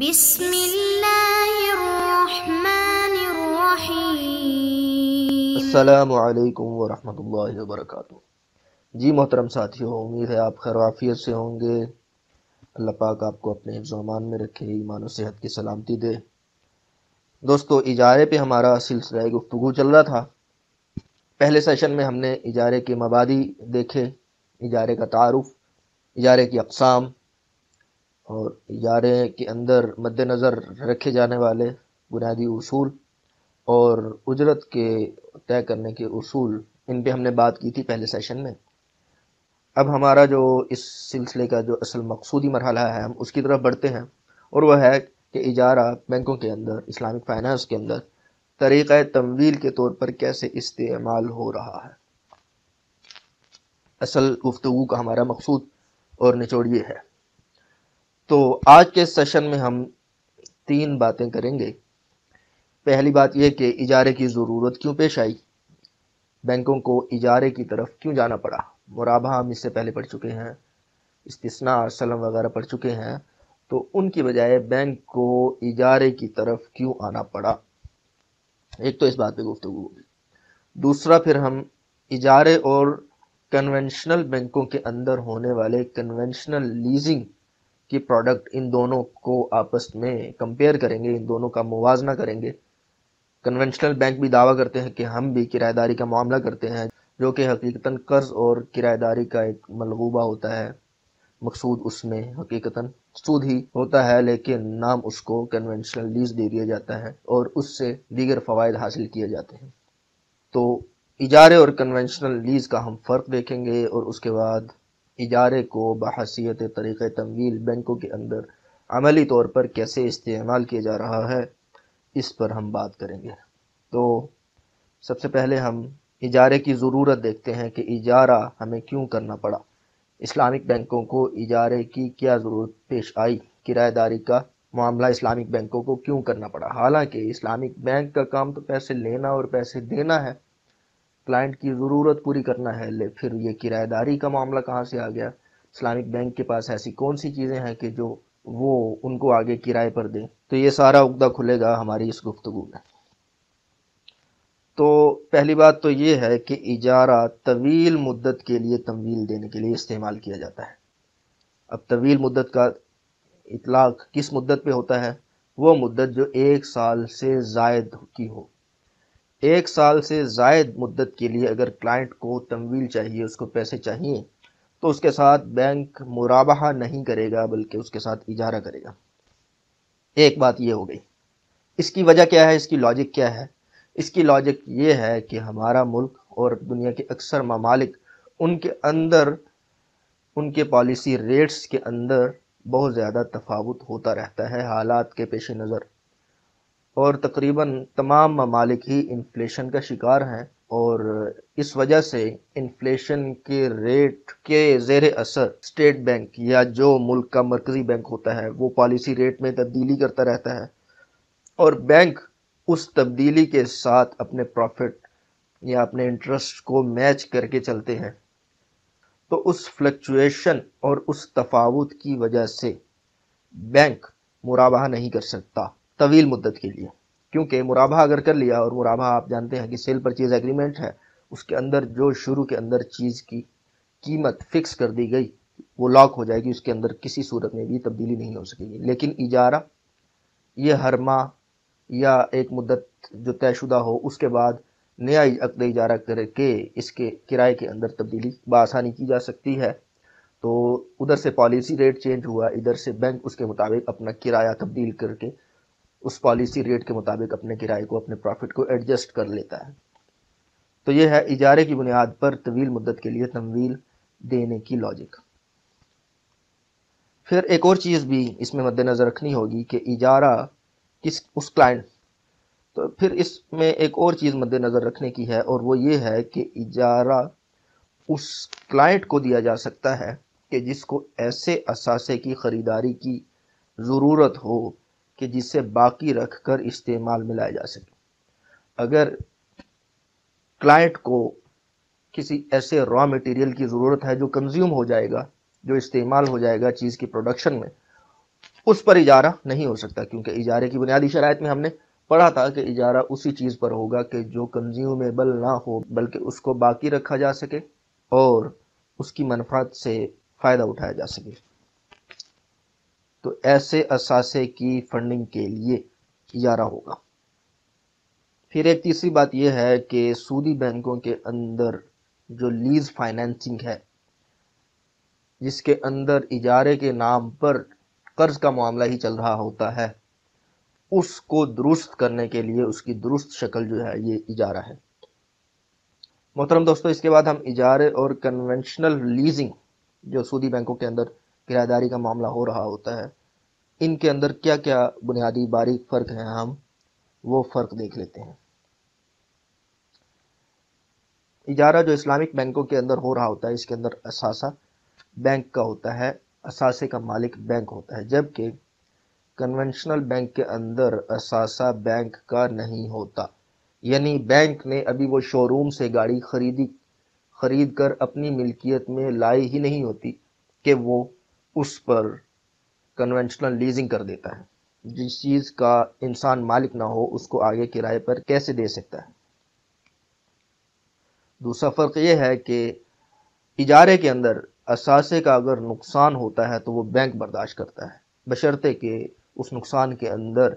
بسم اللہ الرحمن الرحیم۔ السلام علیکم ورحمۃ اللہ وبرکاتہ۔ جی محترم ساتھیوں، امید ہے آپ خیر و عافیت سے ہوں گے۔ اللہ پاک آپ کو اپنے حفظ و امان میں رکھے، ایمان و صحت کی سلامتی دے۔ دوستو، اجارے پہ ہمارا سلسلہ گفتگو چل رہا تھا۔ پہلے سیشن میں ہم نے اجارے کے مبادی دیکھے، اجارے کا تعارف، اجارے کی اقسام اور اجارے کے اندر مد نظر رکھے جانے والے بنیادی اصول اور اجرت کے طے کرنے کے اصول، ان پہ ہم نے بات کی تھی پہلے سیشن میں۔ اب ہمارا جو اس سلسلے کا جو اصل مقصودی مرحلہ ہے، ہم اس کی طرف بڑھتے ہیں، اور وہ ہے کہ اجارہ بینکوں کے اندر، اسلامک فائنانس کے اندر طریقہ تمویل کے طور پر کیسے استعمال ہو رہا ہے۔ اصل گفتگو کا ہمارا مقصود اور نچوڑ یہ ہے۔ تو آج کے سیشن میں ہم 3 باتیں کریں گے۔ پہلی بات یہ کہ اجارے کی ضرورت کیوں پیش آئی، بینکوں کو اجارے کی طرف کیوں جانا پڑا۔ مرابحہ ہم اس سے پہلے پڑھ چکے ہیں، استثناء، سلم وغیرہ پڑھ چکے ہیں، تو ان کی بجائے بینک کو اجارے کی طرف کیوں آنا پڑا، ایک تو اس بات پہ گفتگو ہوگی۔ دوسرا پھر ہم اجارے اور کنونشنل بینکوں کے اندر ہونے والے کنونشنل لیزنگ کی پروڈکٹ، ان دونوں کو آپس میں کمپیئر کریں گے، ان دونوں کا موازنہ کریں گے۔ کنونشنل بینک بھی دعویٰ کرتے ہیں کہ ہم بھی کرایہ داری کا معاملہ کرتے ہیں، جو کہ حقیقتاً قرض اور کرایہ داری کا ایک ملغوبہ ہوتا ہے۔ مقصود اس میں حقیقتاً سود ہی ہوتا ہے، لیکن نام اس کو کنونشنل لیز دے دیا جاتا ہے اور اس سے دیگر فوائد حاصل کیے جاتے ہیں۔ تو اجارے اور کنونشنل لیز کا ہم فرق دیکھیں گے، اور اس کے بعد اجارے کو بحیثیت طریقہ تمویل بینکوں کے اندر عملی طور پر کیسے استعمال کیا جا رہا ہے، اس پر ہم بات کریں گے۔ تو سب سے پہلے ہم اجارے کی ضرورت دیکھتے ہیں کہ اجارہ ہمیں کیوں کرنا پڑا، اسلامک بینکوں کو اجارے کی کیا ضرورت پیش آئی، کرایہ داری کا معاملہ اسلامک بینکوں کو کیوں کرنا پڑا۔ حالانکہ اسلامک بینک کا کام تو پیسے لینا اور پیسے دینا ہے، کلائنٹ کی ضرورت پوری کرنا ہے، پھر یہ کرایہ داری کا معاملہ کہاں سے آ گیا۔ اسلامک بینک کے پاس ایسی کون سی چیزیں ہیں کہ جو وہ ان کو آگے کرائے پر دیں۔ تو یہ سارا عقدہ کھلے گا ہماری اس گفتگو میں۔ تو پہلی بات تو یہ ہے کہ اجارہ طویل مدت کے لیے تمویل دینے کے لیے استعمال کیا جاتا ہے۔ اب طویل مدت کا اطلاق کس مدت پہ ہوتا ہے؟ وہ مدت جو 1 سال سے زائد کی ہو۔ 1 سال سے زائد مدت کے لیے اگر کلائنٹ کو تمویل چاہیے، اس کو پیسے چاہیے، تو اس کے ساتھ بینک مرابحہ نہیں کرے گا، بلکہ اس کے ساتھ اجارہ کرے گا۔ ایک بات یہ ہو گئی۔ اس کی وجہ کیا ہے، اس کی لاجک کیا ہے؟ اس کی لاجک یہ ہے کہ ہمارا ملک اور دنیا کے اکثر ممالک، ان کے اندر، ان کے پالیسی ریٹس کے اندر بہت زیادہ تفاوت ہوتا رہتا ہے حالات کے پیش نظر، اور تقریباً تمام ممالک ہی انفلیشن کا شکار ہیں، اور اس وجہ سے انفلیشن کے ریٹ کے زیر اثر اسٹیٹ بینک یا جو ملک کا مرکزی بینک ہوتا ہے، وہ پالیسی ریٹ میں تبدیلی کرتا رہتا ہے، اور بینک اس تبدیلی کے ساتھ اپنے پروفٹ یا اپنے انٹرسٹ کو میچ کر کے چلتے ہیں۔ تو اس فلکچویشن اور اس تفاوت کی وجہ سے بینک مرابحہ نہیں کر سکتا طویل مدت کے لیے، کیونکہ مرابحہ اگر کر لیا، اور مرابحہ آپ جانتے ہیں کہ سیل پرچیز ایگریمنٹ ہے، اس کے اندر جو شروع کے اندر چیز کی قیمت فکس کر دی گئی وہ لاک ہو جائے گی، اس کے اندر کسی صورت میں بھی تبدیلی نہیں ہو سکے گی۔ لیکن اجارہ یہ ہر ماہ یا ایک مدت جو طے شدہ ہو، اس کے بعد نیا عقد اجارہ کر کے اس کے کرائے کے اندر تبدیلی بآسانی کی جا سکتی ہے۔ تو ادھر سے پالیسی ریٹ چینج ہوا، ادھر سے بینک اس کے مطابق اپنا کرایہ تبدیل کر کے اس پالیسی ریٹ کے مطابق اپنے کرائے کو، اپنے پروفٹ کو ایڈجسٹ کر لیتا ہے۔ تو یہ ہے اجارے کی بنیاد پر طویل مدت کے لیے تمویل دینے کی لاجک۔ پھر ایک اور چیز بھی اس میں مد نظر رکھنی ہوگی کہ اجارہ اس کلائنٹ، تو پھر اس میں ایک اور چیز مد نظر رکھنے کی ہے، اور وہ یہ ہے کہ اجارہ اس کلائنٹ کو دیا جا سکتا ہے کہ جس کو ایسے اثاثے کی خریداری کی ضرورت ہو کہ جسے باقی رکھ کر استعمال میں لایا جا سکے۔ اگر کلائنٹ کو کسی ایسے را مٹیریل کی ضرورت ہے جو کنزیوم ہو جائے گا، جو استعمال ہو جائے گا چیز کی پروڈکشن میں، اس پر اجارہ نہیں ہو سکتا، کیونکہ اجارے کی بنیادی شرائط میں ہم نے پڑھا تھا کہ اجارہ اسی چیز پر ہوگا کہ جو کنزیومیبل نہ ہو بلکہ اس کو باقی رکھا جا سکے اور اس کی منفعت سے فائدہ اٹھایا جا سکے۔ تو ایسے اثاثے کی فنڈنگ کے لیے اجارہ ہوگا۔ پھر ایک تیسری بات یہ ہے کہ سودی بینکوں کے اندر جو لیز فائنینسنگ ہے، جس کے اندر اجارے کے نام پر قرض کا معاملہ ہی چل رہا ہوتا ہے، اس کو درست کرنے کے لیے اس کی درست شکل جو ہے یہ اجارہ ہے۔ محترم دوستو، اس کے بعد ہم اجارے اور کنونشنل لیزنگ جو سودی بینکوں کے اندر کرایہ داری کا معاملہ ہو رہا ہوتا ہے، ان کے اندر کیا کیا بنیادی باریک فرق ہیں، ہم وہ فرق دیکھ لیتے ہیں۔ اجارہ جو اسلامک بینکوں کے اندر ہو رہا ہوتا ہے، اس کے اندر اثاثہ بینک کا ہوتا ہے، اثاثے کا مالک بینک ہوتا ہے، جبکہ کنونشنل بینک کے اندر اثاثہ بینک کا نہیں ہوتا۔ یعنی بینک نے ابھی وہ شو روم سے گاڑی خرید کر اپنی ملکیت میں لائی ہی نہیں ہوتی کہ وہ اس پر کنونشنل لیزنگ کر دیتا ہے۔ جس چیز کا انسان مالک نہ ہو اس کو آگے کرائے پر کیسے دے سکتا ہے؟ دوسرا فرق یہ ہے کہ اجارے کے اندر اثاثے کا اگر نقصان ہوتا ہے تو وہ بینک برداشت کرتا ہے، بشرطے کہ اس نقصان کے اندر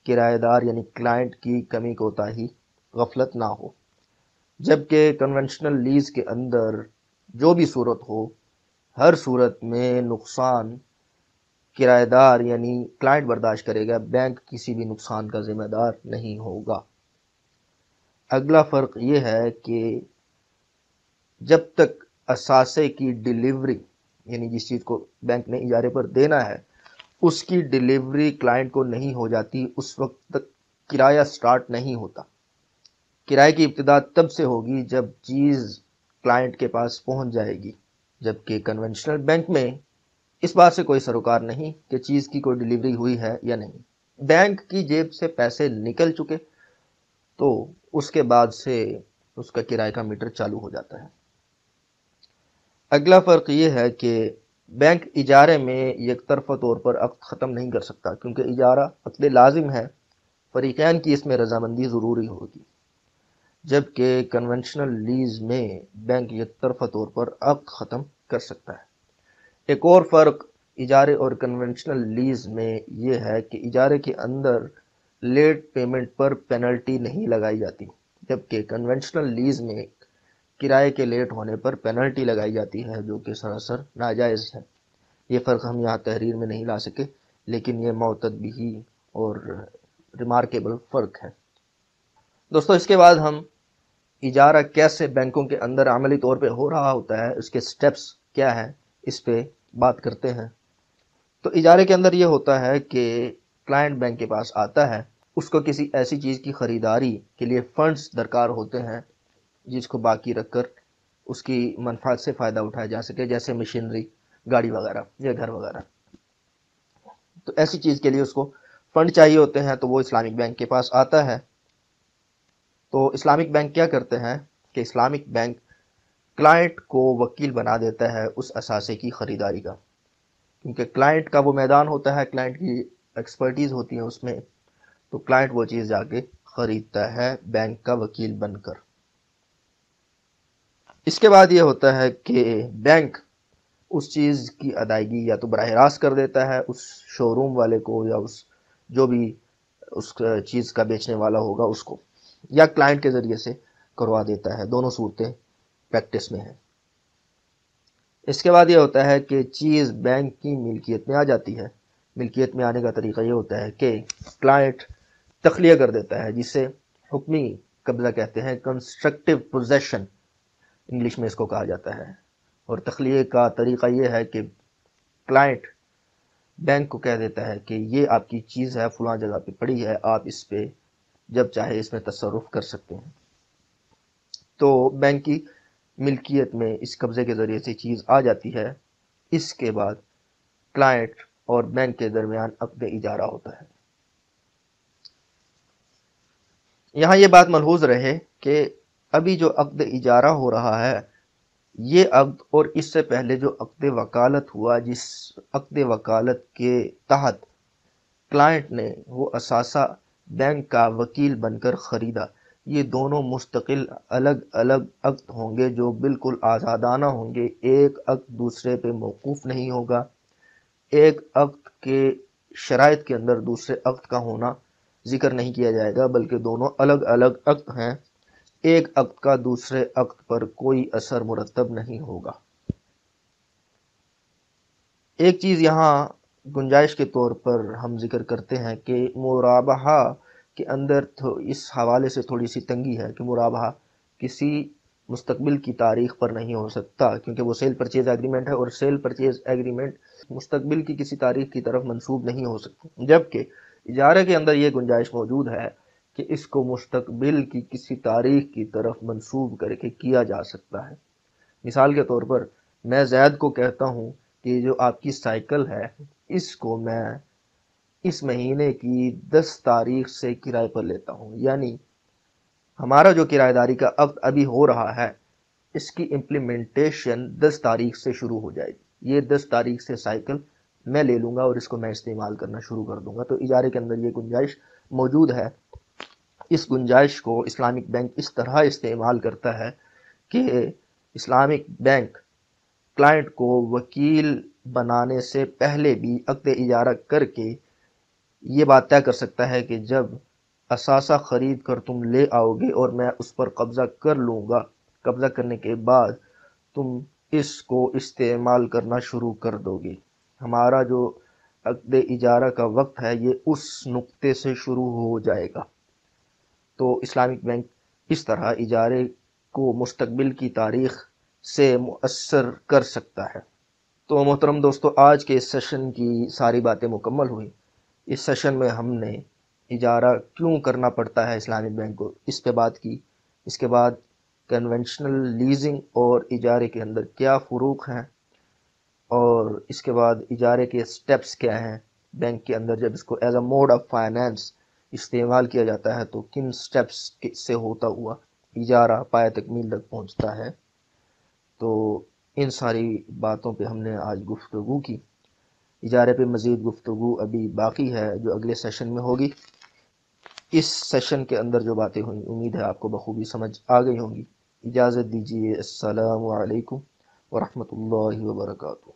کرایہ دار یعنی کلائنٹ کی کمی کوتاہی غفلت نہ ہو، جبکہ کنونشنل لیز کے اندر جو بھی صورت ہو، ہر صورت میں نقصان کرایہ دار یعنی کلائنٹ برداشت کرے گا، بینک کسی بھی نقصان کا ذمہ دار نہیں ہوگا۔ اگلا فرق یہ ہے کہ جب تک اثاثے کی ڈیلیوری یعنی جس چیز کو بینک نے اجارے پر دینا ہے اس کی ڈیلیوری کلائنٹ کو نہیں ہو جاتی، اس وقت تک کرایہ سٹارٹ نہیں ہوتا۔ کرائے کی ابتدا تب سے ہوگی جب چیز کلائنٹ کے پاس پہنچ جائے گی، جبکہ کنونشنل بینک میں اس بات سے کوئی سروکار نہیں کہ چیز کی کوئی ڈیلیوری ہوئی ہے یا نہیں۔ بینک کی جیب سے پیسے نکل چکے تو اس کے بعد سے اس کا کرائے کا میٹر چالو ہو جاتا ہے۔ اگلا فرق یہ ہے کہ بینک اجارے میں یک طرفہ طور پر عقد ختم نہیں کر سکتا، کیونکہ اجارہ عقد لازم ہے، فریقین کی اس میں رضامندی ضروری ہوگی، جبکہ کنونشنل لیز میں بینک یک طرفہ طور پر عقد ختم کر سکتا ہے۔ ایک اور فرق اجارے اور کنونشنل لیز میں یہ ہے کہ اجارے کے اندر لیٹ پیمنٹ پر پینلٹی نہیں لگائی جاتی، جبکہ کنونشنل لیز میں کرائے کے لیٹ ہونے پر پینلٹی لگائی جاتی ہے، جو کہ سراسر ناجائز ہے۔ یہ فرق ہم یہاں تحریر میں نہیں لا سکے، لیکن یہ معتد بھی اور ریمارکیبل فرق ہے۔ دوستو، اس کے بعد ہم اجارہ کیسے بینکوں کے اندر عملی طور پہ ہو رہا ہوتا ہے، اس کے سٹیپس کیا ہیں، اس پہ بات کرتے ہیں۔ تو اجارے کے اندر یہ ہوتا ہے کہ کلائنٹ بینک کے پاس آتا ہے، اس کو کسی ایسی چیز کی خریداری کے لیے فنڈز درکار ہوتے ہیں جس کو باقی رکھ کر اس کی منفعت سے فائدہ اٹھایا جا سکے، جیسے مشینری، گاڑی وغیرہ یا گھر وغیرہ۔ تو ایسی چیز کے لیے اس کو فنڈ چاہیے ہوتے ہیں، تو وہ اسلامک بینک کے پاس آتا ہے۔ تو اسلامک بینک کیا کرتے ہیں کہ اسلامک بینک کلائنٹ کو وکیل بنا دیتا ہے اس اثاثے کی خریداری کا، کیونکہ کلائنٹ کا وہ میدان ہوتا ہے، کلائنٹ کی ایکسپرٹیز ہوتی ہے اس میں، تو کلائنٹ وہ چیز جا کے خریدتا ہے بینک کا وکیل بن کر۔ اس کے بعد یہ ہوتا ہے کہ بینک اس چیز کی ادائیگی یا تو براہ راست کر دیتا ہے اس شو روم والے کو یا اس جو بھی اس چیز کا بیچنے والا ہوگا اس کو، یا کلائنٹ کے ذریعے سے کروا دیتا ہے۔ دونوں صورتیں پریکٹس میں ہیں۔ اس کے بعد یہ ہوتا ہے کہ چیز بینک کی ملکیت میں آ جاتی ہے۔ ملکیت میں آنے کا طریقہ یہ ہوتا ہے کہ کلائنٹ تخلیہ کر دیتا ہے، جسے حکمی قبضہ کہتے ہیں، کنسٹرکٹیو پوزیشن انگلش میں اس کو کہا جاتا ہے۔ اور تخلیہ کا طریقہ یہ ہے کہ کلائنٹ بینک کو کہہ دیتا ہے کہ یہ آپ کی چیز ہے، فلاں جگہ پہ پڑی ہے، آپ اس پہ جب چاہے اس میں تصرف کر سکتے ہیں۔ تو بینک کی ملکیت میں اس قبضے کے ذریعے سے چیز آ جاتی ہے۔ اس کے بعد کلائنٹ اور بینک کے درمیان عقد اجارہ ہوتا ہے۔ یہاں یہ بات ملحوظ رہے کہ ابھی جو عقد اجارہ ہو رہا ہے، یہ عقد اور اس سے پہلے جو عقد وکالت ہوا، جس عقد وکالت کے تحت کلائنٹ نے وہ اثاثہ بینک کا وکیل بن کر خریدا، یہ دونوں مستقل الگ الگ عقد ہوں گے جو بالکل آزادانہ ہوں گے۔ ایک عقد دوسرے پہ موقوف نہیں ہوگا، ایک عقد کے شرائط کے اندر دوسرے عقد کا ہونا ذکر نہیں کیا جائے گا، بلکہ دونوں الگ الگ عقد ہیں، ایک عقد کا دوسرے عقد پر کوئی اثر مرتب نہیں ہوگا۔ ایک چیز یہاں گنجائش کے طور پر ہم ذکر کرتے ہیں کہ مرابحہ کے اندر اس حوالے سے تھوڑی سی تنگی ہے کہ مرابحہ کسی مستقبل کی تاریخ پر نہیں ہو سکتا، کیونکہ وہ سیل پرچیز ایگریمنٹ ہے، اور سیل پرچیز ایگریمنٹ مستقبل کی کسی تاریخ کی طرف منسوب نہیں ہو سکتی، جبکہ اجارے کے اندر یہ گنجائش موجود ہے کہ اس کو مستقبل کی کسی تاریخ کی طرف منسوب کر کے کیا جا سکتا ہے۔ مثال کے طور پر میں زید کو کہتا ہوں کہ جو آپ کی سائیکل ہے اس کو میں اس مہینے کی 10 تاریخ سے کرائے پر لیتا ہوں، یعنی ہمارا جو کرایہ داری کا عقد ابھی ہو رہا ہے اس کی امپلیمنٹیشن 10 تاریخ سے شروع ہو جائے گی۔ یہ 10 تاریخ سے سائیکل میں لے لوں گا اور اس کو میں استعمال کرنا شروع کر دوں گا۔ تو اجارے کے اندر یہ گنجائش موجود ہے۔ اس گنجائش کو اسلامک بینک اس طرح استعمال کرتا ہے کہ اسلامک بینک کلائنٹ کو وکیل بنانے سے پہلے بھی عقد اجارہ کر کے یہ بات طے کر سکتا ہے کہ جب اثاثہ خرید کر تم لے آؤ گے اور میں اس پر قبضہ کر لوں گا، قبضہ کرنے کے بعد تم اس کو استعمال کرنا شروع کر دو گے۔ ہمارا جو عقد اجارہ کا وقت ہے یہ اس نقطے سے شروع ہو جائے گا۔ تو اسلامک بینک اس طرح اجارے کو مستقبل کی تاریخ سے مؤثر کر سکتا ہے۔ تو محترم دوستو، آج کے اس سیشن کی ساری باتیں مکمل ہوئی۔ اس سیشن میں ہم نے اجارہ کیوں کرنا پڑتا ہے اسلامک بینک کو اس پہ بات کی، اس کے بعد کنونشنل لیزنگ اور اجارے کے اندر کیا فروق ہیں، اور اس کے بعد اجارے کے سٹیپس کیا ہیں بینک کے اندر جب اس کو as a mode of finance استعمال کیا جاتا ہے تو کن سٹیپس سے ہوتا ہوا اجارہ پایہ تکمیل تک پہنچتا ہے۔ تو ان ساری باتوں پہ ہم نے آج گفتگو کی۔ اجارے پہ مزید گفتگو ابھی باقی ہے جو اگلے سیشن میں ہوگی۔ اس سیشن کے اندر جو باتیں ہوئیں امید ہے آپ کو بخوبی سمجھ آ گئی ہوں گی۔ اجازت دیجیے، السلام علیکم ورحمۃ اللہ وبرکاتہ۔